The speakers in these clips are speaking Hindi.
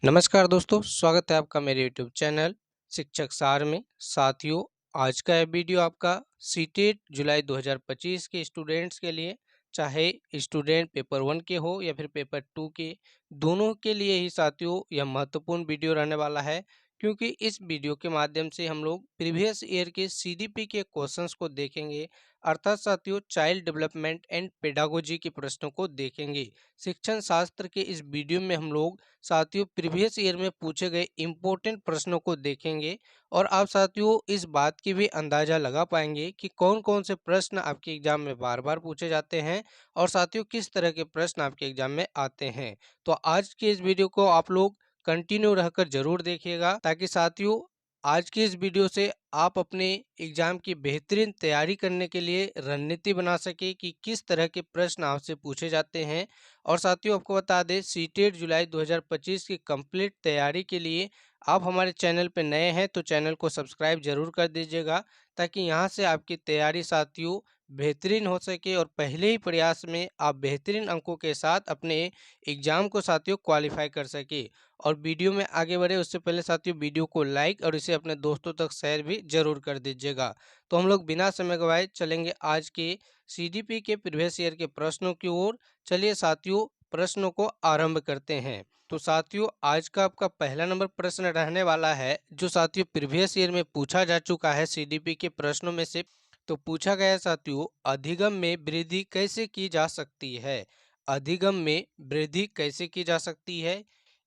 नमस्कार दोस्तों, स्वागत है आपका मेरे यूट्यूब चैनल शिक्षक सार में। साथियों, आज का यह वीडियो आपका सीटेट जुलाई 2025 के स्टूडेंट्स के लिए, चाहे स्टूडेंट पेपर 1 के हो या फिर पेपर 2 के, दोनों के लिए ही साथियों यह महत्वपूर्ण वीडियो रहने वाला है। क्योंकि इस वीडियो के माध्यम से हम लोग प्रीवियस ईयर के सीडीपी के क्वेश्चंस को देखेंगे, अर्थात साथियों चाइल्ड डेवलपमेंट एंड पेडागोजी के प्रश्नों को देखेंगे। शिक्षण शास्त्र के इस वीडियो में हम लोग साथियों प्रीवियस ईयर में पूछे गए इम्पोर्टेंट प्रश्नों को देखेंगे और आप साथियों इस बात की भी अंदाजा लगा पाएंगे कि कौन कौन से प्रश्न आपके एग्जाम में बार बार पूछे जाते हैं और साथियों किस तरह के प्रश्न आपके एग्जाम में आते हैं। तो आज के इस वीडियो को आप लोग कंटिन्यू रहकर जरूर देखिएगा, ताकि साथियों आज की इस वीडियो से आप अपने एग्जाम की बेहतरीन तैयारी करने के लिए रणनीति बना सके कि किस तरह के प्रश्न आपसे पूछे जाते हैं। और साथियों आपको बता दें, सीटेट जुलाई 2025 की कंप्लीट तैयारी के लिए आप हमारे चैनल पर नए हैं तो चैनल को सब्सक्राइब जरूर कर दीजिएगा, ताकि यहां से आपकी तैयारी साथियों बेहतरीन हो सके और पहले ही प्रयास में आप बेहतरीन अंकों के साथ अपने एग्जाम को साथियों क्वालिफाई कर सके। और वीडियो में आगे बढ़े उससे पहले साथियों वीडियो को लाइक और इसे अपने दोस्तों तक शेयर भी जरूर कर दीजिएगा। तो हम लोग बिना समय गवाए चलेंगे आज के सीडीपी के प्रीवियस ईयर के प्रश्नों की ओर। चलिए साथियों प्रश्नों को आरंभ करते हैं। तो साथियों आज का आपका पहला नंबर प्रश्न रहने वाला है, जो साथियों प्रीवियस ईयर में पूछा जा चुका है सीडीपी के प्रश्नों में से। तो पूछा गया है साथियों, अधिगम में वृद्धि कैसे की जा सकती है। अधिगम में वृद्धि कैसे की जा सकती है,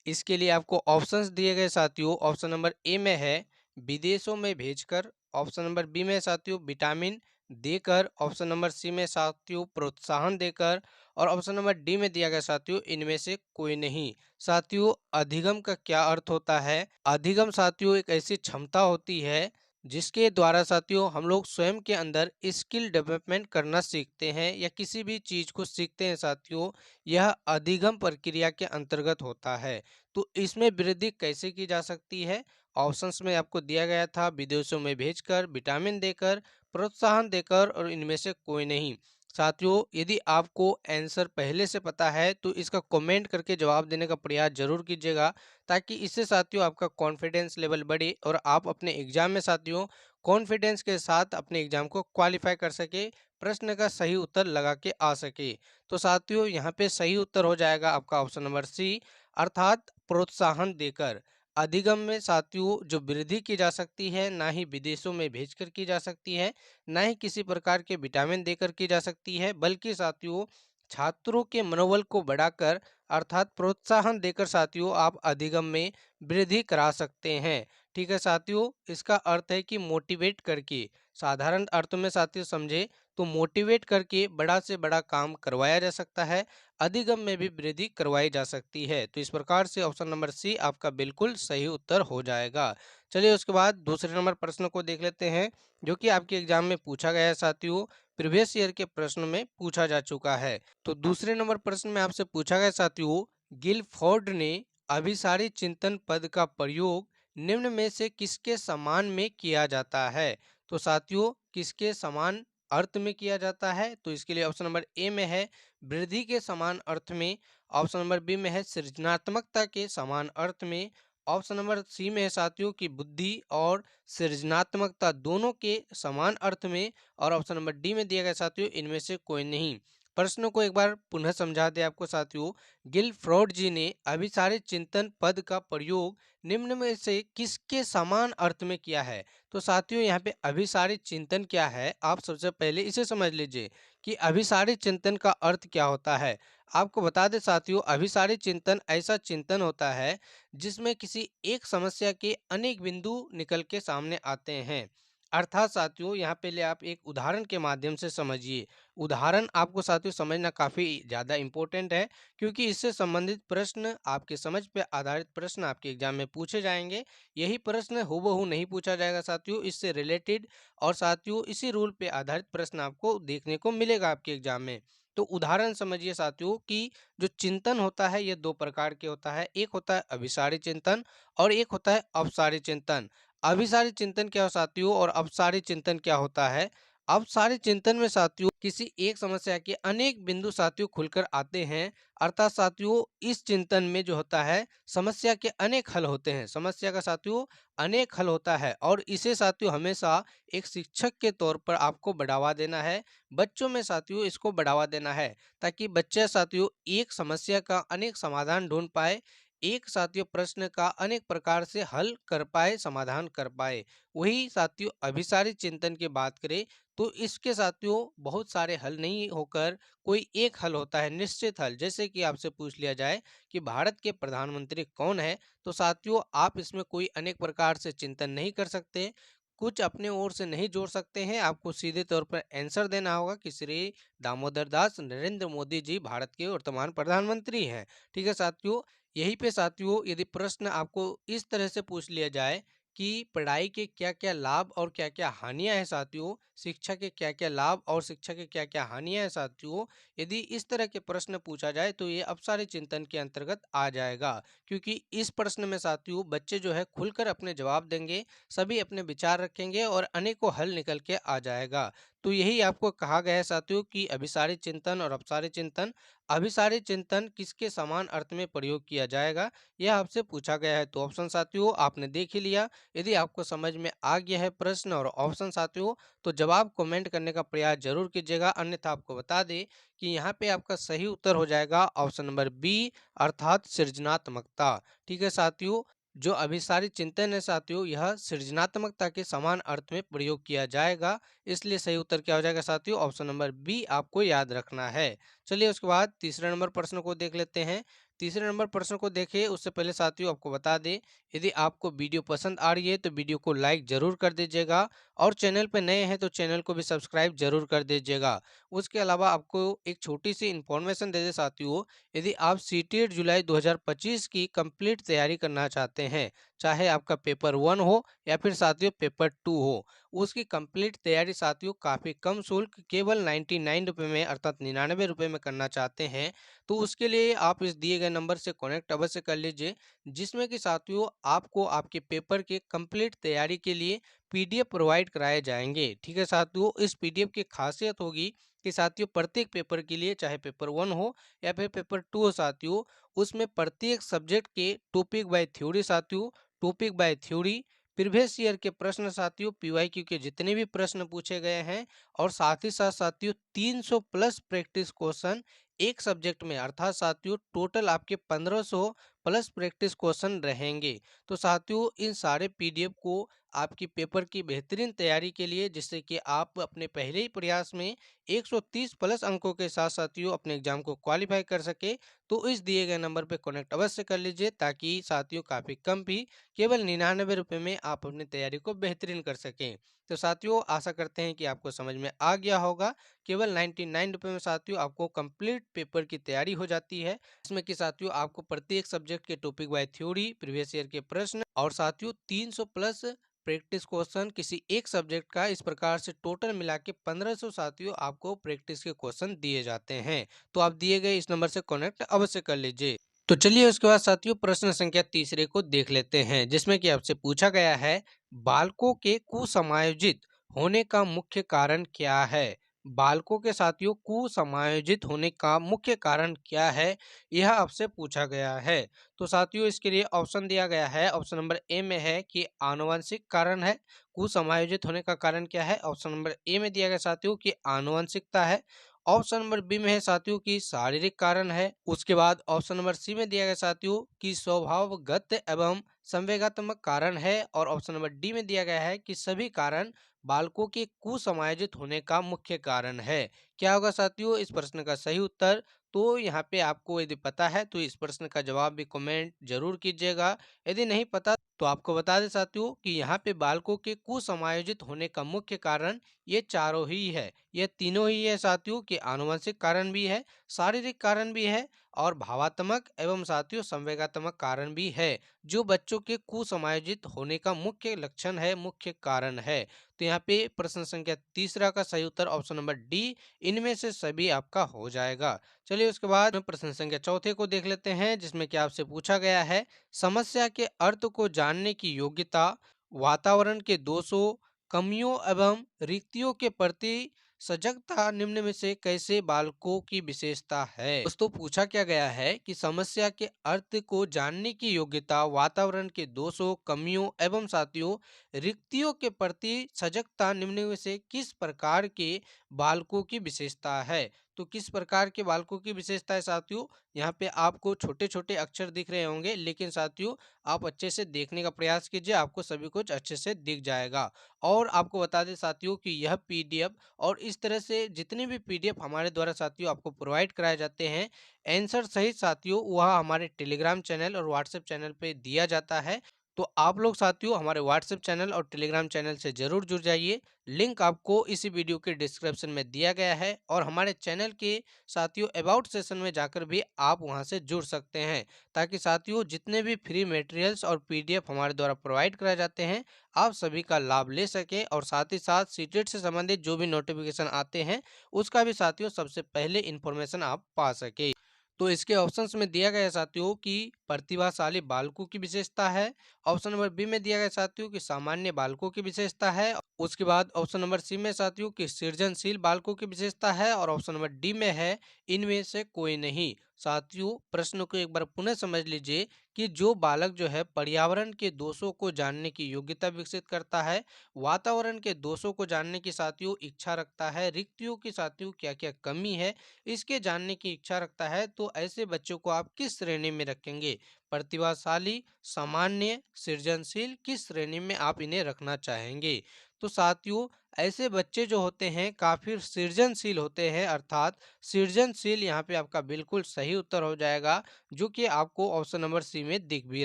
इसके लिए आपको ऑप्शंस दिए गए साथियों। ऑप्शन नंबर ए में है विदेशों में भेजकर, ऑप्शन नंबर बी में साथियों विटामिन देकर, ऑप्शन नंबर सी में साथियों प्रोत्साहन देकर, और ऑप्शन नंबर डी में दिया गया साथियों इनमें से कोई नहीं। साथियों अधिगम का क्या अर्थ होता है। अधिगम साथियों एक ऐसी क्षमता होती है जिसके द्वारा साथियों हम लोग स्वयं के अंदर स्किल डेवलपमेंट करना सीखते हैं या किसी भी चीज को सीखते हैं साथियों, यह अधिगम प्रक्रिया के अंतर्गत होता है। तो इसमें वृद्धि कैसे की जा सकती है, ऑप्शंस में आपको दिया गया था विदेशों में भेजकर, विटामिन देकर, प्रोत्साहन देकर और इनमें से कोई नहीं। साथियों यदि आपको आंसर पहले से पता है तो इसका कमेंट करके जवाब देने का प्रयास जरूर कीजिएगा, ताकि इससे साथियों आपका कॉन्फिडेंस लेवल बढ़े और आप अपने एग्जाम में साथियों कॉन्फिडेंस के साथ अपने एग्जाम को क्वालिफाई कर सके, प्रश्न का सही उत्तर लगा के आ सके। तो साथियों यहाँ पे सही उत्तर हो जाएगा आपका ऑप्शन नंबर सी, अर्थात प्रोत्साहन देकर। अधिगम में साथियों जो वृद्धि की जा सकती है ना ही विदेशों में भेजकर की जा सकती है, ना ही किसी प्रकार के विटामिन देकर की जा सकती है, बल्कि साथियों छात्रों के मनोबल को बढ़ाकर अर्थात प्रोत्साहन देकर साथियों आप अधिगम में वृद्धि करा सकते हैं। ठीक है साथियों, इसका अर्थ है कि मोटिवेट करके, साधारण अर्थ में साथियों समझे तो मोटिवेट करके बड़ा से बड़ा काम करवाया जा सकता है, अधिगम में भी वृद्धि करवाई जा सकती है। तो इस प्रकार से ऑप्शन नंबर सी आपका बिल्कुल सही उत्तर हो जाएगा। चलिए उसके बाद दूसरे नंबर प्रश्न को देख लेते हैं, जो कि आपके एग्जाम में पूछा गया है साथियों, प्रीवियस ईयर के प्रश्न में पूछा जा चुका है। तो दूसरे नंबर प्रश्न में आपसे पूछा गया साथियों, गिलफोर्ड ने अभिसारी चिंतन पद का प्रयोग निम्न में से किसके समान में किया जाता है। तो साथियों किसके समान अर्थ में किया जाता है, तो इसके लिए ऑप्शन नंबर ए में है वृद्धि के समान अर्थ में, ऑप्शन नंबर बी में है सृजनात्मकता के समान अर्थ में, ऑप्शन नंबर सी में है साथियों की बुद्धि और सृजनात्मकता दोनों के समान अर्थ में, और ऑप्शन नंबर डी में दिया गया साथियों इनमें से कोई नहीं। प्रश्नों को एक बार पुनः समझा दे आपको साथियों, गिलफ्रॉड जी ने अभिसारी चिंतन पद का प्रयोग निम्न में से किसके समान अर्थ में किया है। तो साथियों यहाँ पे अभिसारी चिंतन क्या है, आप सबसे पहले इसे समझ लीजिए कि अभिसारी चिंतन का अर्थ क्या होता है। आपको बता दें साथियों, अभिसारी चिंतन ऐसा चिंतन होता है जिसमें किसी एक समस्या के अनेक बिंदु निकल के सामने आते हैं। अर्थात साथियों यहाँ पे ले आप एक उदाहरण के माध्यम से समझिए। उदाहरण आपको साथियों समझना काफी ज्यादा इंपॉर्टेंट है, क्योंकि इससे संबंधित प्रश्न आपके समझ पे आधारित प्रश्न आपके एग्जाम में पूछे जाएंगे। यही प्रश्न हूबहू नहीं पूछा जाएगा साथियों, इससे रिलेटेड और साथियों इसी रूल पे आधारित प्रश्न आपको देखने को मिलेगा आपके एग्जाम में। तो उदाहरण समझिए साथियों कि जो चिंतन होता है ये दो प्रकार के होता है, एक होता है अभिसारी चिंतन और एक होता है अपसारी चिंतन। अभिसारी चिंतन क्या हो साथियों और अपसारी चिंतन क्या होता है, अब सारे चिंतन में साथियों किसी एक समस्या के अनेक बिंदु साथियों खुलकर आते हैं। अर्थात साथियों इस चिंतन में जो होता है समस्या के अनेक हल होते हैं। समस्या का साथियों अनेक हल होता है और इसे साथियों हमेशा एक शिक्षक के तौर पर आपको बढ़ावा देना है। बच्चों में साथियों इसको बढ़ावा देना है ताकि बच्चे साथियों एक समस्या का अनेक समाधान ढूंढ पाए, एक साथियों प्रश्न का अनेक प्रकार से हल कर पाए, समाधान कर पाए। वही साथियों अभिसारी चिंतन की बात करें तो इसके साथियों बहुत सारे हल नहीं होकर कोई एक हल होता है, निश्चित हल। जैसे कि आपसे पूछ लिया जाए कि भारत के प्रधानमंत्री कौन है, तो साथियों आप इसमें कोई अनेक प्रकार से चिंतन नहीं कर सकते, कुछ अपने ओर से नहीं जोड़ सकते हैं। आपको सीधे तौर पर आंसर देना होगा कि श्री दामोदर दास नरेंद्र मोदी जी भारत के वर्तमान प्रधानमंत्री हैं। ठीक है साथियों, यहीं पे साथियों यदि प्रश्न आपको इस तरह से पूछ लिया जाए कि पढ़ाई के क्या-क्या लाभ और क्या-क्या हानियाँ हैं साथियों, शिक्षा के क्या-क्या लाभ और शिक्षा के क्या-क्या हानियाँ हैं साथियों, यदि इस तरह के प्रश्न पूछा जाए तो ये अपसारी चिंतन के अंतर्गत आ जाएगा। क्योंकि इस प्रश्न में साथियों बच्चे जो है खुलकर अपने जवाब देंगे, सभी अपने विचार रखेंगे और अनेकों हल निकल के आ जाएगा। तो यही आपको कहा गया है साथियों कि अभिसारी चिंतन और अपसारी चिंतन। अभिसारी चिंतन किसके समान अर्थ में प्रयोग किया जाएगा, यह आपसे पूछा गया है। तो ऑप्शन साथियों आपने देख ही लिया। यदि आपको समझ में आ गया है प्रश्न और ऑप्शन साथियों तो जवाब कमेंट करने का प्रयास जरूर कीजिएगा। अन्यथा आपको बता दें कि यहाँ पे आपका सही उत्तर हो जाएगा ऑप्शन नंबर बी, अर्थात सृजनात्मकता। ठीक है साथियों, जो अभिसारी चिंतन है साथियों यह सृजनात्मकता के समान अर्थ में प्रयोग किया जाएगा। इसलिए सही उत्तर क्या हो जाएगा साथियों, ऑप्शन नंबर बी आपको याद रखना है। चलिए उसके बाद तीसरे नंबर प्रश्न को देख लेते हैं। तीसरे नंबर प्रश्न को देखें उससे पहले साथियों आपको बता दें, यदि आपको वीडियो पसंद आ रही है तो वीडियो को लाइक जरूर कर दीजिएगा और चैनल पर नए हैं तो चैनल को भी सब्सक्राइब जरूर कर दीजिएगा। उसके अलावा आपको एक छोटी सी इन्फॉर्मेशन दे दें साथियों, यदि आप सीटेट जुलाई 2025 की कंप्लीट तैयारी करना चाहते हैं, चाहे आपका पेपर 1 हो या फिर साथियों पेपर 2 हो, उसकी कंप्लीट तैयारी साथियों काफ़ी कम शुल्क केवल 99 रुपये में अर्थात 99 रुपये में करना चाहते हैं, तो उसके लिए आप इस दिए गए नंबर से कनेक्ट अवश्य कर लीजिए। जिसमें कि साथियों आपको आपके पेपर के कंप्लीट तैयारी के लिए पीडीएफ प्रोवाइड कराए जाएंगे। ठीक है साथियों, इस पीडीएफ की खासियत होगी कि साथियों प्रत्येक पेपर के लिए चाहे पेपर 1 हो या फिर पेपर 2 हो साथियों, उसमें प्रत्येक सब्जेक्ट के टॉपिक बाय थ्योरी साथियों, topic by theory, previous year के प्रश्न साथियों, पीवाईक्यू के जितने भी प्रश्न पूछे गए हैं और साथ ही साथ साथियों 300 प्लस प्रैक्टिस क्वेश्चन एक सब्जेक्ट में, अर्थात साथियों टोटल आपके 1500 प्लस प्रैक्टिस क्वेश्चन रहेंगे। तो साथियों इन सारे पीडीएफ को आपकी पेपर की बेहतरीन तैयारी के लिए, जिससे कि आप अपने पहले ही प्रयास में 130 प्लस अंकों के साथ साथियों अपने एग्जाम को क्वालिफाई कर सके, तो इस दिए गए नंबर पर कनेक्ट अवश्य कर लीजिए ताकि साथियों काफ़ी कम भी केवल 99 रुपये में आप अपनी तैयारी को बेहतरीन कर सकें। तो साथियों आशा करते हैं कि आपको समझ में आ गया होगा। केवल 99 रुपये में साथियों आपको कंप्लीट पेपर की तैयारी हो जाती है। इसमें कि साथियों आपको प्रत्येक सब्जेक्ट के topic wise theory, previous year के प्रश्न और साथियों 300 प्लस प्रैक्टिस क्वेश्चन किसी एक सब्जेक्ट का, इस प्रकार से टोटल मिला के 1500 साथियों आपको प्रैक्टिस के क्वेश्चन दिए जाते हैं। तो आप दिए गए इस नंबर से कनेक्ट अवश्य कर लीजिए। तो चलिए उसके बाद साथियों प्रश्न संख्या तीसरे को देख लेते हैं, जिसमें कि आपसे पूछा गया है बालकों के कुसमायोजित होने का मुख्य कारण क्या है। बालकों के साथियों कुसमायोजित होने का मुख्य कारण क्या है, यह आपसे पूछा गया है। तो साथियों इसके लिए ऑप्शन दिया गया है। ऑप्शन नंबर ए में है कि आनुवंशिक कारण है। कुसमायोजित होने का कारण क्या है, ऑप्शन नंबर ए में दिया गया साथियों कि आनुवंशिकता है। ऑप्शन नंबर बी में है साथियों की शारीरिक कारण है। उसके बाद ऑप्शन नंबर सी में दिया गया साथियों कि स्वभावगत एवं संवेगात्मक कारण है और ऑप्शन नंबर डी में दिया गया है कि सभी कारण बालकों के कुसमायोजित होने का मुख्य कारण है। क्या होगा साथियों इस प्रश्न का सही उत्तर, तो यहाँ पे आपको यदि पता है तो इस प्रश्न का जवाब भी कमेंट जरूर कीजिएगा। यदि नहीं पता तो आपको बता दें साथियों कि यहाँ पे बालकों के कुसमायोजित होने का मुख्य कारण ये चारों ही है, ये तीनों ही है साथियों कि आनुवंशिक कारण भी है, शारीरिक कारण भी है और भावात्मक एवं साथियों संवेगात्मक कारण भी है, जो बच्चों के कुसमायोजित होने का मुख्य लक्षण है, मुख्य कारण है। तो यहाँ पे प्रश्न संख्या तीसरा का सही उत्तर ऑप्शन नंबर डी, इनमें से सभी आपका हो जाएगा। चलिए उसके बाद में प्रश्न संख्या चौथे को देख लेते हैं, जिसमें कि आपसे पूछा गया है समस्या के अर्थ को जानने की योग्यता वातावरण के दोषों, कमियों एवं रिक्तियों के प्रति सजगता निम्न में से कैसे बालकों की विशेषता है। दोस्तों पूछा क्या गया है कि समस्या के अर्थ को जानने की योग्यता, वातावरण के दोषों, कमियों एवं साथियों रिक्तियों के प्रति सजगता निम्न में से किस प्रकार के बालकों की विशेषता है। तो किस प्रकार के बालकों की विशेषता है साथियों, यहाँ पे आपको छोटे छोटे अक्षर दिख रहे होंगे, लेकिन साथियों आप अच्छे से देखने का प्रयास कीजिए, आपको सभी कुछ अच्छे से दिख जाएगा। और आपको बता दें साथियों कि यह पीडीएफ और इस तरह से जितने भी पीडीएफ हमारे द्वारा साथियों आपको प्रोवाइड कराए जाते हैं आंसर सहित साथियों, वह हमारे टेलीग्राम चैनल और व्हाट्सएप चैनल पे दिया जाता है। तो आप लोग साथियों हमारे व्हाट्सएप चैनल और टेलीग्राम चैनल से जरूर जुड़ जाइए। लिंक आपको इसी वीडियो के डिस्क्रिप्शन में दिया गया है और हमारे चैनल के साथियों अबाउट सेशन में जाकर भी आप वहां से जुड़ सकते हैं, ताकि साथियों जितने भी फ्री मटेरियल्स और पीडीएफ हमारे द्वारा प्रोवाइड कराए जाते हैं आप सभी का लाभ ले सकें, और साथ ही साथ सीटेट से संबंधित जो भी नोटिफिकेशन आते हैं उसका भी साथियों सबसे पहले इन्फॉर्मेशन आप पा सके। तो इसके ऑप्शंस में दिया गया है साथियों कि प्रतिभाशाली बालकों की विशेषता है। ऑप्शन नंबर बी में दिया गया साथियों कि सामान्य बालकों की विशेषता है। उसके बाद ऑप्शन नंबर सी में साथियों कि सृजनशील बालकों की विशेषता है, और ऑप्शन नंबर डी में है इनमें से कोई नहीं। साथियों प्रश्न को एक बार पुनः समझ लीजिए कि जो बालक जो है पर्यावरण के दोषों को जानने की योग्यता विकसित करता है, वातावरण के दोषों को जानने की साथियों इच्छा रखता है, रिक्तियों की साथियों क्या क्या कमी है इसके जानने की इच्छा रखता है, तो ऐसे बच्चों को आप किस श्रेणी में रखेंगे? प्रतिभाशाली, सामान्य, सृजनशील, किस श्रेणी में आप इन्हें रखना चाहेंगे? तो साथियों ऐसे बच्चे जो होते हैं काफी सृजनशील होते हैं, अर्थात सृजनशील यहाँ पे आपका बिल्कुल सही उत्तर हो जाएगा, जो कि आपको ऑप्शन नंबर सी में दिख भी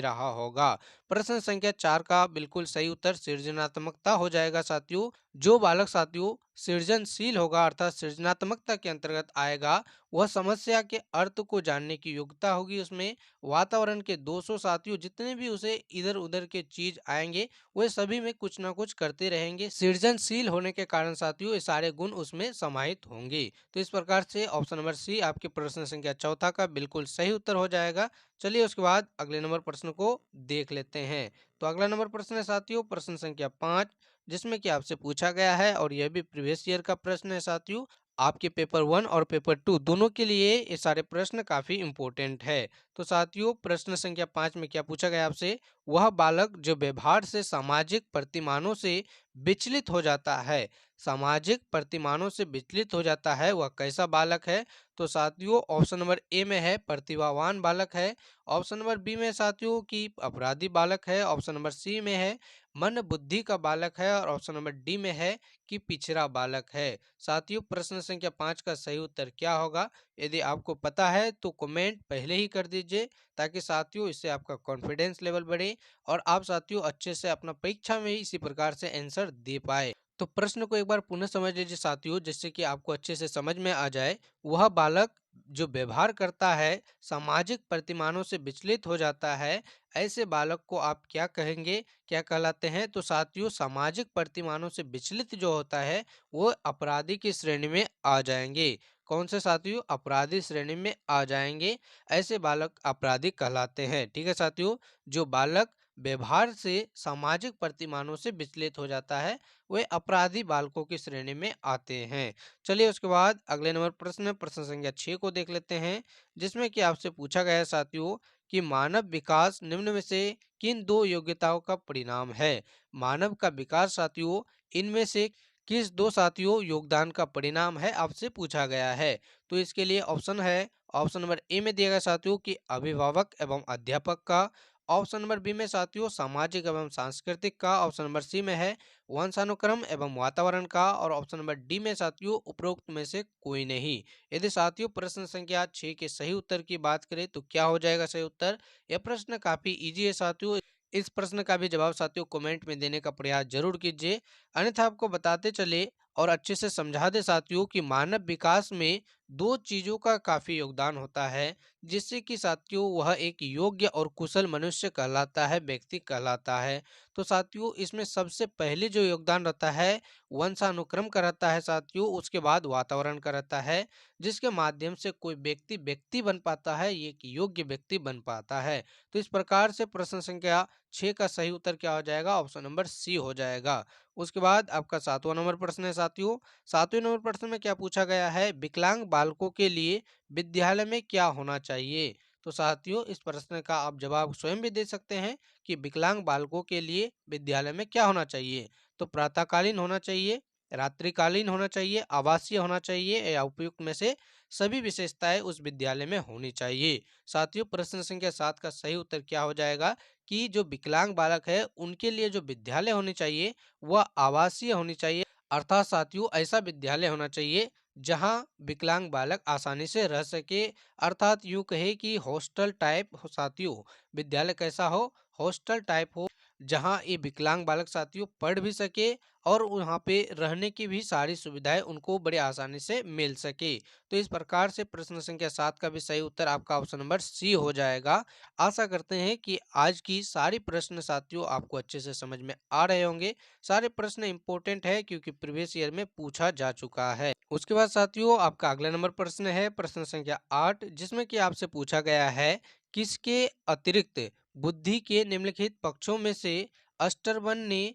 रहा होगा। प्रश्न संख्या 4 का बिल्कुल सही उत्तर सृजनात्मकता हो जाएगा साथियों। जो बालक साथियों सृजनशील होगा अर्थात सृजनात्मकता के अंतर्गत आएगा, वह समस्या के अर्थ को जानने की योग्यता होगी उसमें, वातावरण के दोषों साथियों जितने भी उसे इधर उधर के चीज आएंगे वे सभी में कुछ ना कुछ करते रहेंगे, सृजनशील होने के कारण साथियों ये सारे गुण उसमें समाहित होंगे। तो इस प्रकार से ऑप्शन नंबर सी आपके प्रश्न संख्या चौथा का बिल्कुल सही उत्तर हो जाएगा। चलिए उसके बाद अगले नंबर प्रश्न को देख लेते हैं। तो अगला नंबर प्रश्न है साथियों प्रश्न संख्या 5, जिसमें कि आपसे पूछा गया है और यह भी प्रीवियस ईयर का प्रश्न है साथियों। आपके पेपर 1 और पेपर 2 दोनों के लिए ये सारे प्रश्न काफी इंपॉर्टेंट है। तो साथियों प्रश्न संख्या 5 में क्या पूछा गया आपसे, वह बालक जो व्यवहार से सामाजिक प्रतिमानों से विचलित हो जाता है, सामाजिक प्रतिमानों से विचलित हो जाता है वह कैसा बालक है? तो साथियों ऑप्शन नंबर ए में है प्रतिभावान बालक है, ऑप्शन नंबर बी में साथियों की अपराधी बालक है, ऑप्शन नंबर सी में है मन बुद्धि का बालक है, और ऑप्शन नंबर डी में है कि पिछड़ा बालक है। साथियों प्रश्न संख्या 5 का सही उत्तर क्या होगा? यदि आपको पता है तो कमेंट पहले ही कर दीजिए, ताकि साथियों इससे आपका कॉन्फिडेंस लेवल बढ़े और आप साथियों अच्छे से अपना परीक्षा में इसी प्रकार से आंसर दे पाए। तो प्रश्न को एक बार पुनः समझ लीजिए साथियों, जिससे कि आपको अच्छे से समझ में आ जाए। वह बालक जो व्यवहार करता है सामाजिक प्रतिमानों से विचलित हो जाता है, ऐसे बालक को आप क्या कहेंगे, क्या कहलाते हैं? तो साथियों सामाजिक प्रतिमानों से विचलित जो होता है वो अपराधी की श्रेणी में आ जाएंगे। कौन से साथियों? अपराधी श्रेणी में आ जाएंगे। ऐसे बालक अपराधी कहलाते हैं। ठीक है साथियों, जो बालक व्यवहार से सामाजिक प्रतिमानों से विचलित हो जाता है वे अपराधी बालकों की श्रेणी में आते हैं। चलिए उसके बाद अगले नंबर प्रश्न प्रश्न संख्या 6 को देख लेते हैं, जिसमें कि आपसे पूछा गया है साथियों कि मानव विकास निम्न में से किन दो योग्यताओं का परिणाम है? मानव का विकास साथियों इनमें से किस दो साथियों योगदान का परिणाम है आपसे पूछा गया है। तो इसके लिए ऑप्शन है, ऑप्शन नंबर ए में दिया गया साथियों कि अभिभावक एवं अध्यापक का, ऑप्शन नंबर बी में साथियों सामाजिक एवं सांस्कृतिक का, ऑप्शन नंबर सी में है वंशानुक्रम एवं वातावरण का, और ऑप्शन नंबर डी में साथियों उपरोक्त में से कोई नहीं। यदि साथियों प्रश्न संख्या 6 के सही उत्तर की बात करें तो क्या हो जाएगा सही उत्तर? यह प्रश्न काफी इजी है साथियों। इस प्रश्न का भी जवाब साथियों कमेंट में देने का प्रयास जरूर कीजिए, अन्यथा आपको बताते चले और अच्छे से समझा दे साथियों कि मानव विकास में दो चीजों का काफी योगदान होता है, जिससे कि साथियों वह एक योग्य और कुशल मनुष्य कहलाता है, व्यक्ति कहलाता है। तो साथियों इसमें सबसे पहले जो योगदान रहता है वंशानुक्रम का रहता है साथियों, उसके बाद वातावरण का रहता है, जिसके माध्यम से कोई व्यक्ति व्यक्ति बन पाता है, ये एक योग्य व्यक्ति बन पाता है। तो इस प्रकार से प्रश्न संख्या 6 का सही उत्तर क्या हो जाएगा? ऑप्शन नंबर सी हो जाएगा। उसके बाद आपका 7वां नंबर प्रश्न है साथियों। 7वें नंबर प्रश्न में क्या पूछा गया है? विकलांग बालकों के लिए विद्यालय में क्या होना चाहिए? तो साथियों इस प्रश्न का आप जवाब स्वयं भी दे सकते हैं कि विकलांग बालकों के लिए विद्यालय में क्या होना चाहिए। तो प्रातःकालीन होना चाहिए, रात्रिकालीन होना चाहिए, आवासीय होना चाहिए, या उपयुक्त में से सभी विशेषताएं उस विद्यालय में होनी चाहिए। साथियों प्रश्न संख्या 7 का सही उत्तर क्या हो जाएगा कि जो विकलांग बालक है उनके लिए जो विद्यालय होनी चाहिए वह आवासीय होनी चाहिए। अर्थात साथियों ऐसा विद्यालय होना चाहिए जहां विकलांग बालक आसानी से रह सके। अर्थात यूं कहे कि हॉस्टल टाइप हो साथियों, विद्यालय कैसा हो? हॉस्टल टाइप हो, जहां ये विकलांग बालक साथियों पढ़ भी सके और वहाँ पे रहने की भी सारी सुविधाएं उनको बड़े आसानी से मिल सके। तो इस प्रकार से प्रश्न संख्या 7 का भी सही उत्तर आपका ऑप्शन नंबर सी हो जाएगा। आशा करते हैं कि आज की सारी प्रश्न साथियों आपको अच्छे से समझ में आ रहे होंगे। सारे प्रश्न इंपॉर्टेंट है क्योंकि प्रीवियस ईयर में पूछा जा चुका है। उसके बाद साथियों आपका अगला नंबर प्रश्न है प्रश्न संख्या 8, जिसमें कि आपसे पूछा गया है किसके अतिरिक्त बुद्धि के निम्नलिखित पक्षों में से अष्टरवन ने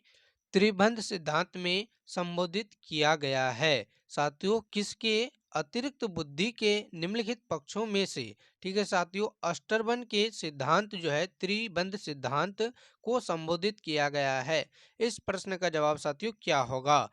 त्रिबंध सिद्धांत में संबोधित किया गया है। साथियों किसके अतिरिक्त बुद्धि के निम्नलिखित पक्षों में से, ठीक है साथियों, अष्टरवन के सिद्धांत जो है त्रिबंध सिद्धांत को संबोधित किया गया है। इस प्रश्न का जवाब साथियों क्या होगा?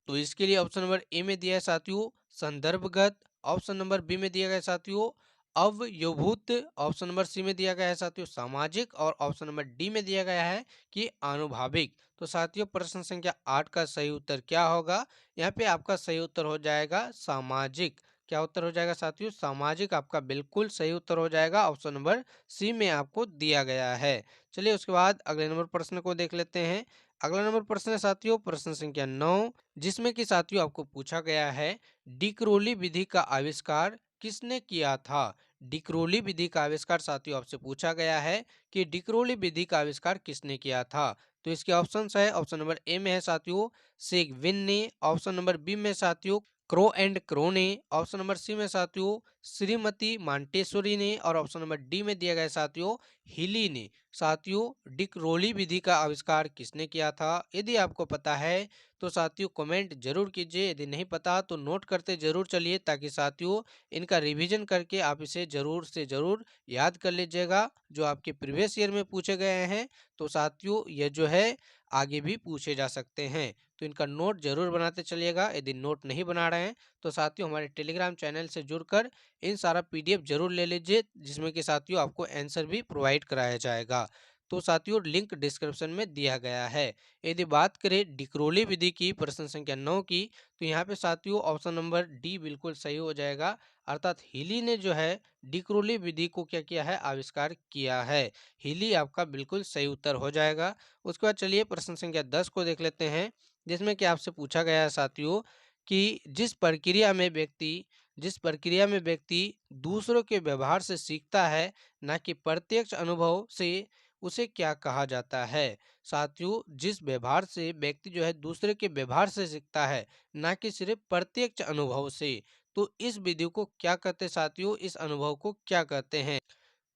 तो इसके लिए ऑप्शन नंबर ए में दिया है साथियों संदर्भगत, ऑप्शन नंबर बी में दिया गया है साथियों अवयभूत, ऑप्शन नंबर सी में दिया गया है साथियों सामाजिक, और ऑप्शन नंबर डी में दिया गया है कि आनुभाविक। तो साथियों प्रश्न संख्या 8 का सही उत्तर क्या होगा? यहाँ पे आपका सही उत्तर हो जाएगा सामाजिक। क्या उत्तर हो जाएगा साथियों? सामाजिक आपका बिल्कुल सही उत्तर हो जाएगा, ऑप्शन नंबर सी में आपको दिया गया है। चलिए उसके बाद अगले नंबर प्रश्न को देख लेते हैं। अगला नंबर प्रश्न है साथियों प्रश्न संख्या 9, जिसमें कि साथियों आपको पूछा गया है डिक्रोली विधि का आविष्कार किसने किया था? डिक्रोली विधि का आविष्कार साथियों आपसे पूछा गया है कि डिक्रोली विधि का आविष्कार किसने किया था। तो इसके ऑप्शंस है, ऑप्शन नंबर ए में है साथियों सेगविन ने, ऑप्शन नंबर बी में साथियों क्रो एंड क्रो ने, ऑप्शन नंबर सी में साथियों श्रीमती मांटेश्वरी ने, और ऑप्शन नंबर डी में दिया गया है साथियों हिली ने। साथियों डिक्रोली विधि का आविष्कार किसने किया था? यदि आपको पता है तो साथियों कमेंट जरूर कीजिए, यदि नहीं पता तो नोट करते जरूर चलिए, ताकि साथियों इनका रिवीजन करके आप इसे जरूर से जरूर याद कर लीजिएगा, जो आपके प्रीवियस ईयर में पूछे गए हैं। तो साथियों ये जो है आगे भी पूछे जा सकते हैं, तो इनका नोट जरूर बनाते चलिएगा। यदि नोट नहीं बना रहे हैं तो साथियों हमारे टेलीग्राम चैनल से जुड़कर इन सारा पीडीएफ जरूर ले लीजिए, जिसमें कि साथियों आपको आंसर भी प्रोवाइड कराया जाएगा। तो साथियों लिंक डिस्क्रिप्शन में दिया गया है। यदि बात करें डिक्रोली विधि की प्रश्न संख्या 9 की, तो यहाँ पे साथियों ऑप्शन नंबर डी बिल्कुल सही हो जाएगा। अर्थात हिली ने जो है डिक्रोली विधि को क्या किया है? आविष्कार किया है। हिली आपका बिल्कुल सही उत्तर हो जाएगा। उसके बाद चलिए प्रश्न संख्या 10 को देख लेते हैं, जिसमें कि आपसे पूछा गया है साथियों कि जिस प्रक्रिया में व्यक्ति दूसरों के व्यवहार से सीखता है, ना कि प्रत्यक्ष अनुभव से, उसे क्या कहा जाता है? साथियों जिस व्यवहार से व्यक्ति जो है दूसरे के व्यवहार से सीखता है, ना कि सिर्फ प्रत्यक्ष अनुभव से, तो इस विधि को क्या कहते हैं साथियों? इस अनुभव को क्या कहते हैं?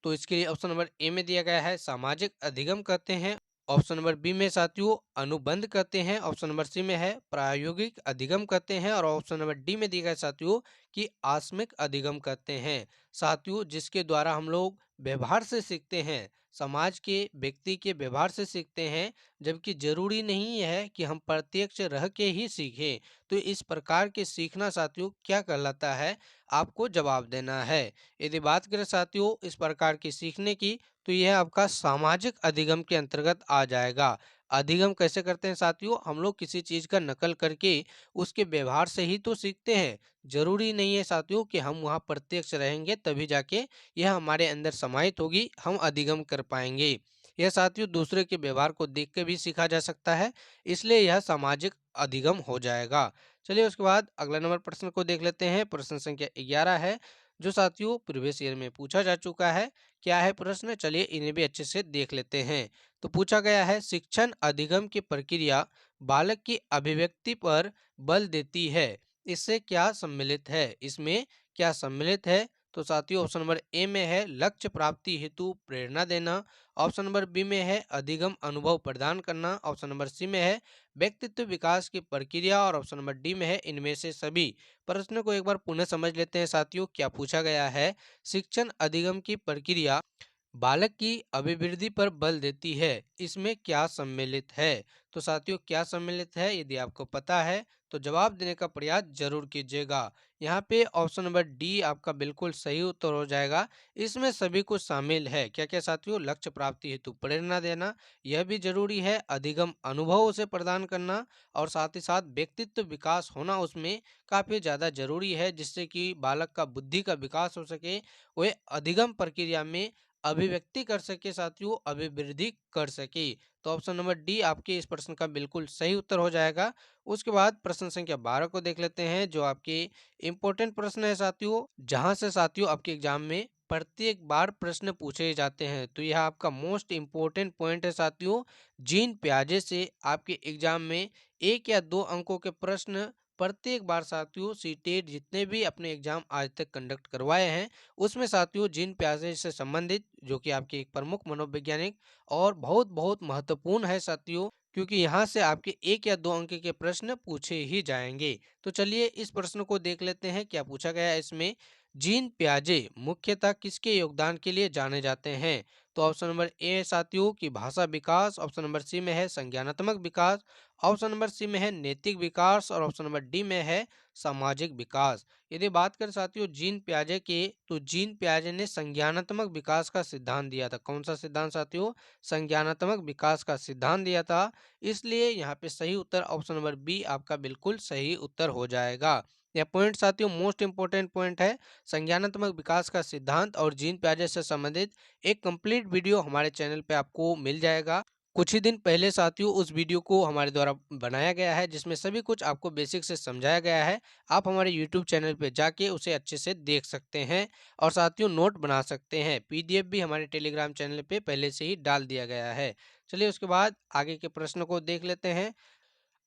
तो इसके लिए ऑप्शन नंबर ए में दिया गया है सामाजिक अधिगम कहते हैं, ऑप्शन नंबर बी में साथियों अनुबंध कहते हैं, ऑप्शन नंबर सी में है प्रायोगिक अधिगम कहते हैं, और ऑप्शन नंबर डी में दिया गया है साथियों कि आस्मिक अधिगम कहते हैं। साथियों जिसके द्वारा हम लोग व्यवहार से सीखते हैं, समाज के व्यक्ति के व्यवहार से सीखते हैं, जबकि जरूरी नहीं है कि हम प्रत्यक्ष रह के ही सीखें। तो इस प्रकार के सीखना साथियों क्या कहलाता है? आपको जवाब देना है। यदि बात करें साथियों इस प्रकार की सीखने की, तो यह आपका सामाजिक अधिगम के अंतर्गत आ जाएगा। अधिगम कैसे करते हैं साथियों? हम लोग किसी चीज का नकल करके उसके व्यवहार से ही तो सीखते हैं। जरूरी नहीं है साथियों कि हम वहाँ प्रत्यक्ष रहेंगे तभी जाके यह हमारे अंदर समाहित होगी, हम अधिगम कर पाएंगे। यह साथियों दूसरे के व्यवहार को देख के भी सीखा जा सकता है, इसलिए यह सामाजिक अधिगम हो जाएगा। चलिए उसके बाद अगला नंबर प्रश्न को देख लेते हैं। प्रश्न संख्या 11 है, जो साथियों प्रीवियस ईयर में पूछा जा चुका है। क्या है प्रश्न, चलिए इन्हें भी अच्छे से देख लेते हैं। तो पूछा गया है, शिक्षण अधिगम की प्रक्रिया बालक की अभिव्यक्ति पर बल देती है, इससे क्या सम्मिलित है? इसमें क्या सम्मिलित है? तो साथियों ऑप्शन नंबर ए में है लक्ष्य प्राप्ति हेतु प्रेरणा देना, ऑप्शन नंबर बी में है अधिगम अनुभव प्रदान करना, ऑप्शन नंबर सी में है व्यक्तित्व विकास की प्रक्रिया, और ऑप्शन नंबर डी में है इनमें से सभी। प्रश्न को एक बार पुनः समझ लेते हैं साथियों। क्या पूछा गया है, शिक्षण अधिगम की प्रक्रिया बालक की अभिवृद्धि पर बल देती है, इसमें क्या सम्मिलित है? तो साथियों क्या सम्मिलित है, यदि आपको पता है तो जवाब देने का प्रयास जरूर कीजिएगा। यहाँ पे ऑप्शन नंबर डी आपका बिल्कुल सही उत्तर हो जाएगा। इसमें सभी कुछ शामिल है। क्या क्या साथियों, लक्ष्य प्राप्ति हेतु प्रेरणा देना, यह भी जरूरी है, अधिगम अनुभव उसे प्रदान करना, और साथ ही साथ व्यक्तित्व विकास होना उसमें काफी ज्यादा जरूरी है, जिससे कि बालक का बुद्धि का विकास हो सके, वह अधिगम प्रक्रिया में अभिव्यक्ति कर सके साथियों, अभिवृद्धि कर सके। तो ऑप्शन नंबर डी आपके इस प्रश्न का बिल्कुल सही उत्तर हो जाएगा। उसके बाद प्रश्न संख्या 12 को देख लेते हैं, जो आपके इम्पोर्टेंट प्रश्न है साथियों, जहां से साथियों आपके एग्जाम में प्रत्येक बार प्रश्न पूछे जाते हैं। तो यह आपका मोस्ट इम्पोर्टेंट पॉइंट है साथियों। जीन प्याजे से आपके एग्जाम में 1 या 2 अंकों के प्रश्न प्रत्येक बार साथियों सीटेट जितने भी अपने एग्जाम आज तक कंडक्ट करवाए हैं, उसमें साथियों जीन प्याजे से संबंधित, जो कि आपके एक प्रमुख मनोवैज्ञानिक और बहुत बहुत महत्वपूर्ण है साथियों, क्योंकि यहाँ से आपके 1 या 2 अंक के प्रश्न पूछे ही जाएंगे। तो चलिए इस प्रश्न को देख लेते हैं। क्या पूछा गया है इसमें, जीन प्याजे मुख्यतः किसके योगदान के लिए जाने जाते हैं? तो ऑप्शन नंबर ए है साथियों की भाषा विकास, ऑप्शन नंबर सी में है संज्ञानात्मक विकास, ऑप्शन नंबर सी में है नैतिक विकास, और ऑप्शन नंबर डी में है सामाजिक विकास। यदि बात करें साथियों जीन प्याजे के, तो जीन प्याजे ने संज्ञानात्मक विकास का सिद्धांत दिया था। कौन सा सिद्धांत साथियों? संज्ञानात्मक विकास का सिद्धांत दिया था। इसलिए यहाँ पे सही उत्तर ऑप्शन नंबर बी आपका बिल्कुल सही उत्तर हो जाएगा। यह पॉइंट साथियों मोस्ट इंपोर्टेंट पॉइंट है। संज्ञानात्मक विकास का सिद्धांत और जीन प्याजे से संबंधित एक कंप्लीट वीडियो हमारे चैनल पे आपको मिल जाएगा। कुछ ही दिन पहले साथियों उस वीडियो को हमारे द्वारा बनाया गया है, जिसमें सभी कुछ आपको बेसिक से समझाया गया है। आप हमारे यूट्यूब चैनल पे जाके उसे अच्छे से देख सकते हैं, और साथियों नोट बना सकते हैं। पीडीएफ भी हमारे टेलीग्राम चैनल पे पहले से ही डाल दिया गया है। चलिए उसके बाद आगे के प्रश्न को देख लेते हैं।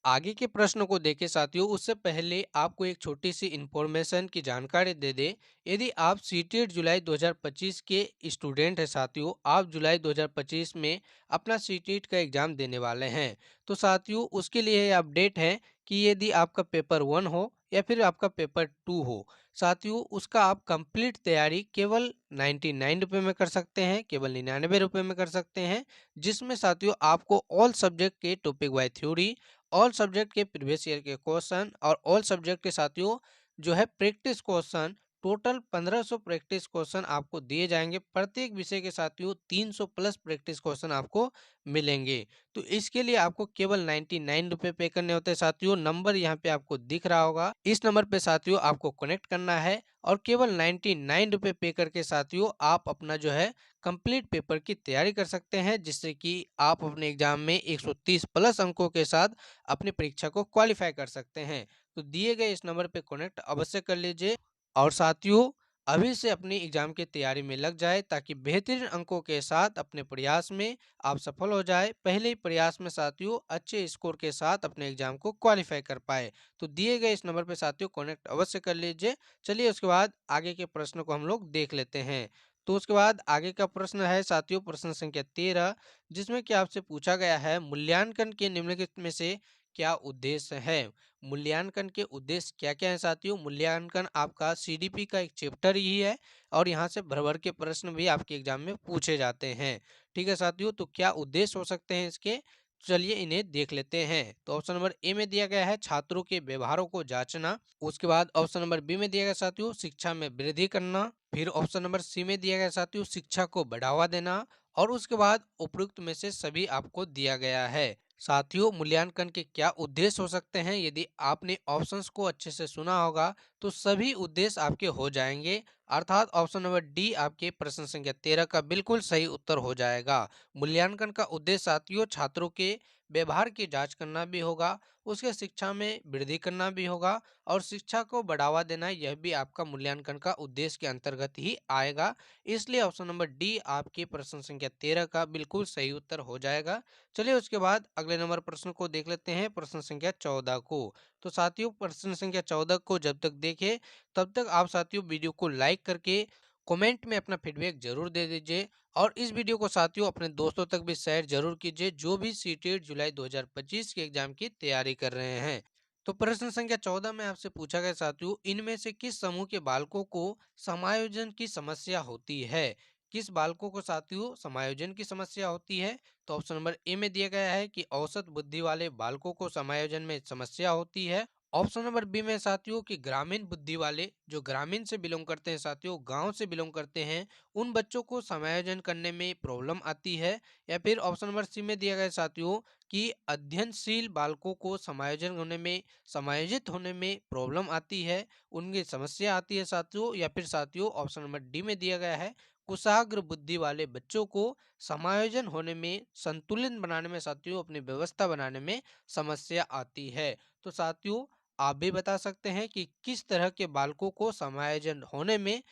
आगे के प्रश्न को देखें साथियों, उससे पहले आपको एक छोटी सी इंफॉर्मेशन की जानकारी दे दे। यदि आप सीटेट जुलाई 2025 के स्टूडेंट हैं साथियों, आप जुलाई 2025 में अपना सीटेट का एग्जाम देने वाले हैं, तो साथियों उसके लिए ये अपडेट है कि यदि आपका पेपर 1 हो या फिर आपका पेपर 2 हो साथियों, उसका आप कंप्लीट तैयारी केवल 99 रुपये में कर सकते हैं, केवल 99 रुपये में कर सकते हैं, जिसमें साथियों आपको ऑल सब्जेक्ट के topic wise theory, all subject के प्रीवियस ईयर के क्वेश्चन, और ऑल सब्जेक्ट के साथियों जो है practice question, total 1500 practice question आपको दिए जाएंगे। प्रत्येक विषय के साथियों 300 प्लस प्रैक्टिस क्वेश्चन आपको मिलेंगे। तो इसके लिए आपको केवल 99 रुपये पे करने होते हैं साथियों। नंबर यहाँ पे आपको दिख रहा होगा, इस नंबर पे साथियों आपको कनेक्ट करना है, और केवल 99 रुपये पे करके साथियों आप अपना जो है कंप्लीट पेपर की तैयारी कर सकते हैं, जिससे कि आप अपने एग्जाम में 130 प्लस अंकों के साथ अपनी परीक्षा को क्वालिफाई कर सकते हैं। तो दिए गए इस नंबर पे कनेक्ट अवश्य कर लीजिए, और साथियों अभी से अपनी एग्जाम की तैयारी में लग जाए, ताकि बेहतरीन अंकों के साथ अपने प्रयास में आप सफल हो जाए, पहले ही प्रयास में साथियों अच्छे स्कोर के साथ अपने एग्जाम को क्वालिफाई कर पाए। तो दिए गए इस नंबर पे साथियों कनेक्ट अवश्य कर लीजिए। चलिए उसके बाद आगे के प्रश्न को हम लोग देख लेते हैं। तो उसके बाद आगे का प्रश्न है साथियों प्रश्न संख्या 13, जिसमें कि आपसे पूछा गया है मूल्यांकन के निम्नलिखित में से क्या उद्देश्य है? मूल्यांकन के उद्देश्य क्या क्या है साथियों? मूल्यांकन आपका सीडीपी का एक चैप्टर ही है, और यहाँ से भर भर के प्रश्न भी आपके एग्जाम में पूछे जाते हैं। ठीक है साथियों, तो क्या उद्देश्य हो सकते हैं इसके, चलिए इन्हें देख लेते हैं। तो ऑप्शन नंबर ए में दिया गया है छात्रों के व्यवहारों को जांचना, उसके बाद ऑप्शन नंबर बी में दिया गया साथियों शिक्षा में वृद्धि करना, फिर ऑप्शन नंबर सी में दिया गया साथियों शिक्षा को बढ़ावा देना, और उसके बाद उपरोक्त में से सभी आपको दिया गया है। साथियों मूल्यांकन के क्या उद्देश्य हो सकते हैं, यदि आपने ऑप्शंस को अच्छे से सुना होगा तो सभी उद्देश्य आपके हो जाएंगे। अर्थात ऑप्शन नंबर डी आपके प्रश्न संख्या 13 का बिल्कुल सही उत्तर हो जाएगा। मूल्यांकन का उद्देश्य साथियों छात्रों के व्यवहार की जांच करना भी होगा, उसके शिक्षा में वृद्धि करना भी होगा और शिक्षा को बढ़ावा देना, यह भी आपका मूल्यांकन का उद्देश्य के अंतर्गत ही आएगा। इसलिए ऑप्शन नंबर डी आपके प्रश्न संख्या 13 का बिल्कुल सही उत्तर हो जाएगा। चलिए उसके बाद अगले नंबर प्रश्न को देख लेते हैं, प्रश्न संख्या 14 को। तो साथियों प्रश्न संख्या 14 को जब तक देखें तब तक आप साथियों वीडियो को लाइक करके कमेंट में अपना फीडबैक जरूर दे दीजिए और इस वीडियो को साथियों अपने दोस्तों तक भी शेयर जरूर कीजिए जो भी सीटेट जुलाई 2025 के एग्जाम की तैयारी कर रहे हैं। तो प्रश्न संख्या 14 में आपसे पूछा गया साथियों, इनमें से किस समूह के बालकों को समायोजन की समस्या होती है? किस बालकों को साथियों समायोजन की समस्या होती है? तो ऑप्शन नंबर ए में दिया गया है कि औसत बुद्धि वाले बालकों को समायोजन में समस्या होती है। ऑप्शन नंबर बी में साथियों कि ग्रामीण बुद्धि वाले, जो ग्रामीण से बिलोंग करते हैं साथियों, गांव से बिलोंग करते हैं, उन बच्चों को समायोजन करने में प्रॉब्लम आती है। या फिर ऑप्शन नंबर सी में दिया गया है साथियों कि अध्ययनशील बालकों को समायोजित होने में प्रॉब्लम आती है, उनकी समस्या आती है साथियों। या फिर साथियों ऑप्शन नंबर डी में दिया गया है कुशाग्र बुद्धि वाले बच्चों को समायोजन होने में, संतुलन बनाने में साथियों, अपनी व्यवस्था बनाने में समस्या आती है। तो साथियों आप भी बता सकते हैं कि किस तरह के बालकों को समायोजित होने में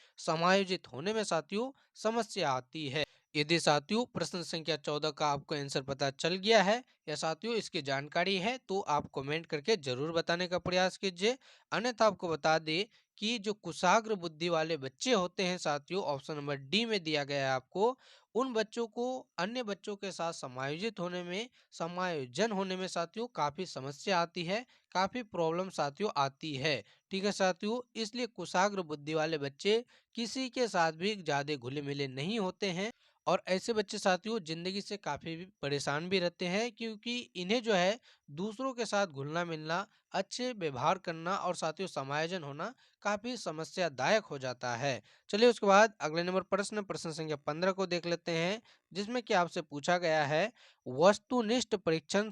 साथियों समस्या आती है। यदि साथियों प्रश्न संख्या 14 का आपको आंसर पता चल गया है या साथियों इसकी जानकारी है तो आप कमेंट करके जरूर बताने का प्रयास कीजिए। अन्यथा आपको बता दें कि जो कुशाग्र बुद्धि वाले बच्चे होते हैं साथियों, ऑप्शन नंबर डी में दिया गया है आपको, उन बच्चों को अन्य बच्चों के साथ समायोजन होने में साथियों काफी समस्या आती है, काफी प्रॉब्लम साथियों आती है। ठीक है साथियों, इसलिए कुशाग्र बुद्धि वाले बच्चे किसी के साथ भी ज्यादा घुले मिले नहीं होते हैं और ऐसे बच्चे साथियों जिंदगी से काफी भी परेशान भी रहते हैं, क्योंकि इन्हें जो है दूसरों के साथ घुलना मिलना, अच्छे व्यवहार करना और साथियों समायोजन होना काफी समस्यादायक हो जाता है। चलिए उसके बाद अगले नंबर प्रश्न संख्या 15 को देख लेते हैं, जिसमें कि आपसे पूछा गया है वस्तुनिष्ठ परीक्षण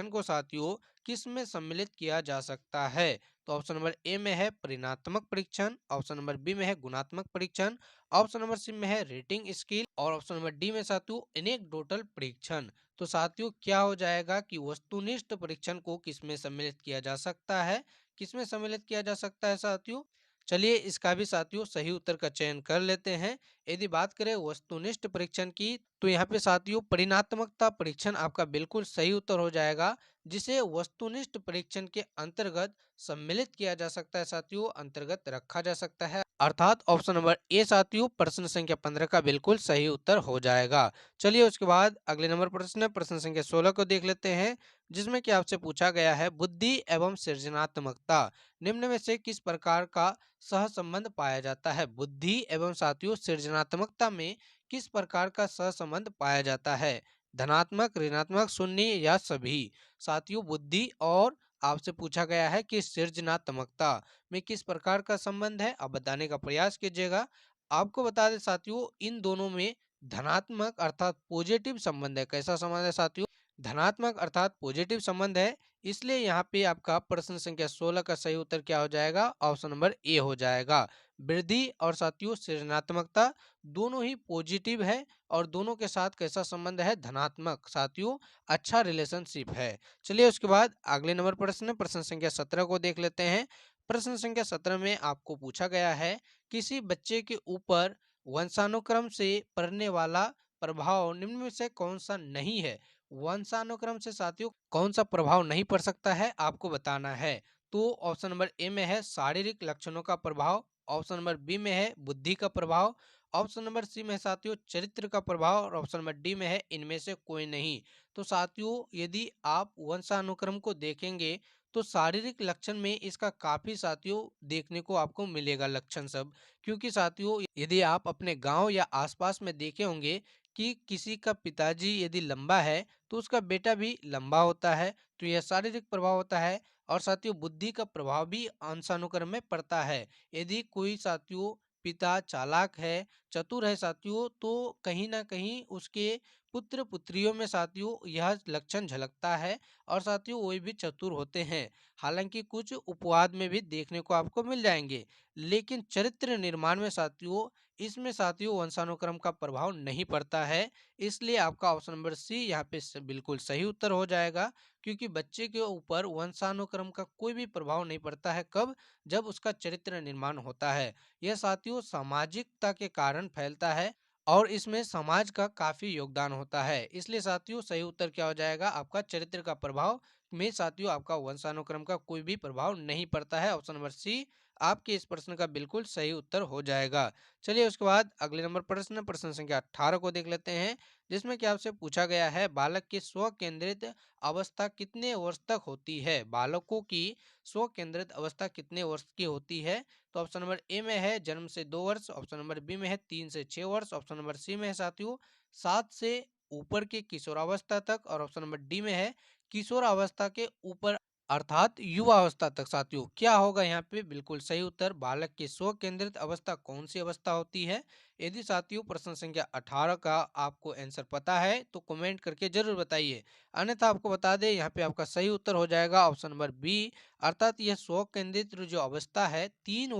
को साथियों किस में सम्मिलित किया जा सकता है? तो ऑप्शन नंबर ए में है परिणात्मक परीक्षण, ऑप्शन नंबर बी में है गुणात्मक परीक्षण, ऑप्शन नंबर सी में है रेटिंग स्केल और ऑप्शन नंबर डी में साथियों एनेक्डोटल परीक्षण। तो साथियों क्या हो जाएगा कि वस्तुनिष्ठ परीक्षण को किसमें सम्मिलित किया जा सकता है? किसमें सम्मिलित किया जा सकता है साथियों? चलिए इसका भी साथियों सही उत्तर का चयन कर लेते हैं। यदि बात करें वस्तुनिष्ठ परीक्षण की तो यहाँ पे साथियों परिणात्मकता परीक्षण आपका बिल्कुल सही उत्तर हो जाएगा, जिसे वस्तुनिष्ठ परीक्षण के अंतर्गत सम्मिलित किया जा सकता है साथियों, अंतर्गत रखा जा सकता है। अर्थात ऑप्शन नंबर ए साथियों प्रश्न संख्या 15 का बिल्कुल सही उत्तर हो जाएगा। चलिए उसके बाद अगले नंबर प्रश्न संख्या 16 को देख लेते हैं, जिसमें कि आपसे पूछा गया है बुद्धि एवं सृजनात्मकता निम्न में से किस प्रकार का सहसंबंध पाया जाता है? बुद्धि एवं साथियों सृजनात्मकता में किस प्रकार का सहसंबंध पाया जाता है? धनात्मक, ऋणात्मक, शून्य या सभी? साथियों बुद्धि और आपसे पूछा गया है कि सृजनात्मकता में किस प्रकार का संबंध है, आप बताने का प्रयास कीजिएगा। आपको बता दें साथियों इन दोनों में धनात्मक अर्थात पॉजिटिव संबंध है। कैसा संबंध है साथियों? धनात्मक अर्थात पॉजिटिव संबंध है। इसलिए यहाँ पे आपका प्रश्न संख्या 16 का सही उत्तर क्या हो जाएगा? ऑप्शन नंबर ए हो जाएगा। वृद्धि और साथियों सृजनात्मकता दोनों ही पॉजिटिव है और दोनों के साथ कैसा संबंध है? धनात्मक साथियों, अच्छा रिलेशनशिप है। चलिए उसके बाद अगले नंबर प्रश्न संख्या 17 को देख लेते हैं। प्रश्न संख्या 17 में आपको पूछा गया है किसी बच्चे के ऊपर वंशानुक्रम से पड़ने वाला प्रभाव निम्न में से कौन सा नहीं है? वंशानुक्रम से साथियों कौन सा प्रभाव नहीं पड़ सकता है आपको बताना है। तो ऑप्शन नंबर ए में है शारीरिक लक्षणों का प्रभाव, ऑप्शन नंबर बी में है बुद्धि का प्रभाव, ऑप्शन नंबर सी में है साथियों चरित्र का प्रभाव और ऑप्शन नंबर डी में है इनमें से कोई नहीं। तो साथियों यदि आप वंशानुक्रम को देखेंगे तो शारीरिक लक्षण में इसका काफी साथियों देखने को आपको मिलेगा लक्षण सब, क्योंकि साथियों यदि आप अपने गांव या आसपास में देखे होंगे कि किसी का पिताजी यदि लंबा है तो उसका बेटा भी लंबा होता है, तो यह शारीरिक प्रभाव होता है। और साथियों बुद्धि का प्रभाव भी अंशानुक्रम में पड़ता है। यदि कोई साथियों पिता चालाक है, चतुर है साथियों, तो कहीं ना कहीं उसके पुत्र पुत्रियों में साथियों यह लक्षण झलकता है और साथियों वो भी चतुर होते हैं। हालांकि कुछ उपवाद में भी देखने को आपको मिल जाएंगे, लेकिन चरित्र निर्माण में साथियों इसमें साथियों वंशानुक्रम का प्रभाव नहीं पड़ता है। इसलिए आपका ऑप्शन नंबर सी यहाँ पे बिल्कुल सही उत्तर हो जाएगा, क्योंकि बच्चे के ऊपर वंशानुक्रम का कोई भी प्रभाव नहीं पड़ता है। कब? जब उसका चरित्र निर्माण होता है। यह साथियों सामाजिकता के कारण फैलता है और इसमें समाज का काफी योगदान होता है। इसलिए साथियों सही उत्तर क्या हो जाएगा? आपका चरित्र का प्रभाव में साथियों आपका वंशानुक्रम का कोई भी प्रभाव नहीं पड़ता है। ऑप्शन नंबर सी आपके इस प्रश्न का बिल्कुल सही उत्तर हो जाएगा। चलिए उसके बाद अगले नंबर प्रश्न प्रश्न संख्या 18 को देख लेते हैं, जिसमें कि आपसे पूछा गया है बालक की स्व केंद्रित अवस्था कितने वर्ष तक होती है? बालकों की स्व केंद्रित अवस्था कितने वर्ष की होती है? तो ऑप्शन नंबर ए में है जन्म से 2 वर्ष, ऑप्शन नंबर बी में है 3 से 6 वर्ष, ऑप्शन नंबर सी में है साथियों 7 से ऊपर के किशोरावस्था तक, और ऑप्शन नंबर डी में है किशोरावस्था के ऊपर अर्थात युवावस्था तक। साथियों क्या होगा यहाँ पे? बिल्कुल सही उत्तर बालक की स्व केंद्रित अवस्था कौन सी अवस्था होती है? यदि साथियों प्रश्न संख्या 18 का आपको आंसर पता है तो कमेंट करके जरूर बताइए, अन्यथा आपको बता दें यहाँ पे आपका सही उत्तर हो जाएगा ऑप्शन नंबर बी, अर्थात यह स्व केंद्रित जो अवस्था है 3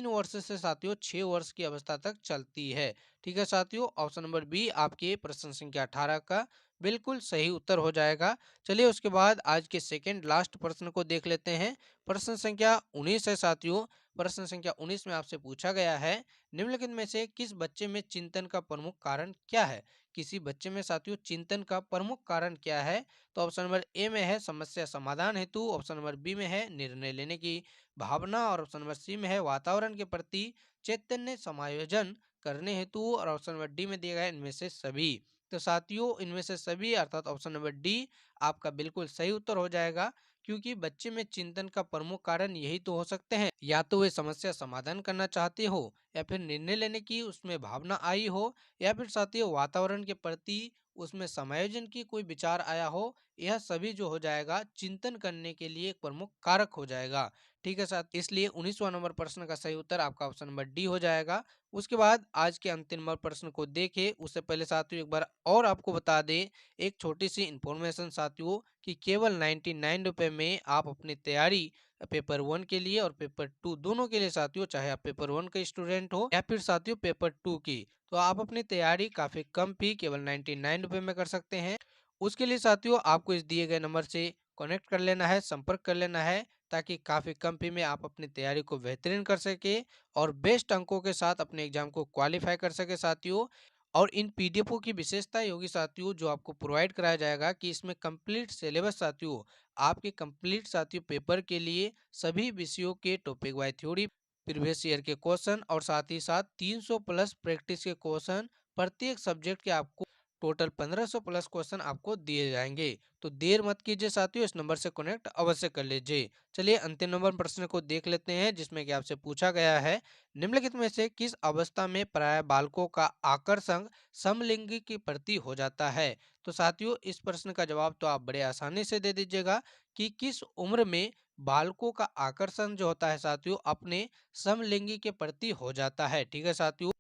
वर्ष से साथियों 6 वर्ष की अवस्था तक चलती है। ठीक है साथियों, ऑप्शन नंबर बी आपके प्रश्न संख्या 18 का बिल्कुल सही उत्तर हो जाएगा। चलिए उसके बाद आज के सेकंड लास्ट प्रश्न को देख लेते हैं। प्रश्न संख्या 19 है साथियों। प्रश्न संख्या 19 में आपसे पूछा गया है निम्नलिखित में से किस बच्चे में चिंतन का प्रमुख कारण क्या है? किसी बच्चे में साथियों चिंतन का प्रमुख कारण क्या है? तो ऑप्शन नंबर ए में है समस्या समाधान हेतु, ऑप्शन नंबर बी में है निर्णय लेने की भावना, और ऑप्शन नंबर सी में है वातावरण के प्रति चैतन्य समायोजन करने हेतु, और ऑप्शन नंबर डी में दिया गया है इनमें से सभी। तो साथियों इनमें से सभी अर्थात ऑप्शन नंबर डी आपका बिल्कुल सही उत्तर हो जाएगा, क्योंकि बच्चे में चिंतन का प्रमुख कारण यही तो हो सकते हैं, या तो वे समस्या समाधान करना चाहते हो, या फिर निर्णय लेने की उसमें भावना आई हो, या फिर साथियों वातावरण के प्रति उसमें समायोजन की कोई विचार आया हो। यह सभी जो हो जाएगा चिंतन करने के लिए एक प्रमुख कारक हो जाएगा। ठीक है साथ, इसलिए 19वां नंबर प्रश्न का सही उत्तर आपका ऑप्शन नंबर डी हो जाएगा। उसके बाद आज के अंतिम नंबर प्रश्न को देखें उससे पहले साथियों एक बार और आपको बता दें एक छोटी सी इंफॉर्मेशन साथियों, कि केवल 99 रुपए में आप अपनी तैयारी पेपर 1 के लिए और पेपर 2 दोनों के लिए साथियों, चाहे आप पेपर 1 के स्टूडेंट हो या फिर साथियों पेपर 2 की, तो आप अपनी तैयारी काफी कम फी केवल 99 रुपए में कर सकते हैं। उसके लिए साथियों आपको इस दिए गए नंबर से कनेक्ट कर लेना है, संपर्क कर लेना है, ताकि काफी कम फी में आप अपनी तैयारी को बेहतरीन कर सके और बेस्ट अंकों के साथ अपने एग्जाम को क्वालिफाई कर सके साथियों। और इन पीडीएफओ की विशेषता ये होगी साथियों जो आपको प्रोवाइड कराया जाएगा कि इसमें कंप्लीट सिलेबस साथियों, आपके कंप्लीट साथियों पेपर के लिए सभी विषयों के topic wise theory, previous year के क्वेश्चन और साथ ही साथ 300 प्लस प्रैक्टिस के क्वेश्चन, प्रत्येक सब्जेक्ट के आपको टोटल 1500 प्लस क्वेश्चन आपको दिए जाएंगे। तो देर मत कीजिए साथियों, इस नंबर से कनेक्ट अवश्य कर लीजिए। चलिए अंतिम नंबर प्रश्न को देख लेते हैं, जिसमें कि आपसे पूछा गया है निम्नलिखित में से किस अवस्था में प्राय बालकों का आकर्षण समलिंगी के प्रति हो जाता है? तो साथियों इस प्रश्न का जवाब तो आप बड़े आसानी से दे दीजिएगा, कि किस उम्र में बालकों का आकर्षण जो होता है साथियों अपने समलिंगी के प्रति हो जाता है। ठीक है साथियों,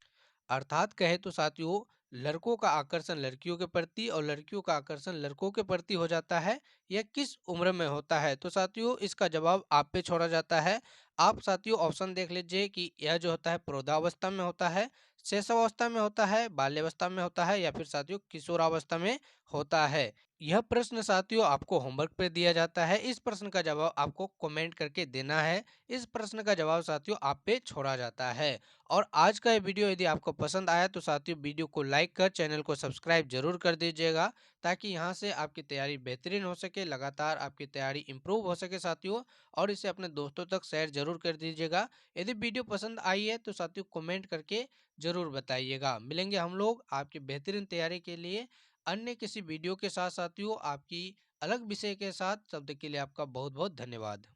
अर्थात कहे तो साथियों लड़कों का आकर्षण लड़कियों के प्रति और लड़कियों का आकर्षण लड़कों के प्रति हो जाता है, यह किस उम्र में होता है? तो साथियों इसका जवाब आप पे छोड़ा जाता है। आप साथियों ऑप्शन देख लीजिए कि यह जो होता है प्रौढ़ावस्था में होता है, शैशवावस्था में होता है, बाल्यावस्था में होता है, या फिर साथियों किशोरावस्था में होता है। यह प्रश्न साथियों आपको होमवर्क पे दिया जाता है, इस प्रश्न का जवाब आपको कमेंट करके देना है। इस प्रश्न का जवाब साथियों आप पे छोड़ा जाता है। और आज का ये वीडियो यदि आपको पसंद आया तो साथियों वीडियो को लाइक कर चैनल को सब्सक्राइब जरूर कर दीजिएगा, ताकि यहाँ से आपकी तैयारी बेहतरीन हो सके, लगातार आपकी तैयारी इंप्रूव हो सके साथियों। और इसे अपने दोस्तों तक शेयर जरूर कर दीजिएगा। यदि वीडियो पसंद आई है तो साथियों कमेंट करके जरूर बताइएगा। मिलेंगे हम लोग आपकी बेहतरीन तैयारी के लिए अन्य किसी वीडियो के साथ साथियों, आपकी अलग विषय के साथ। शब्द के लिए आपका बहुत बहुत धन्यवाद।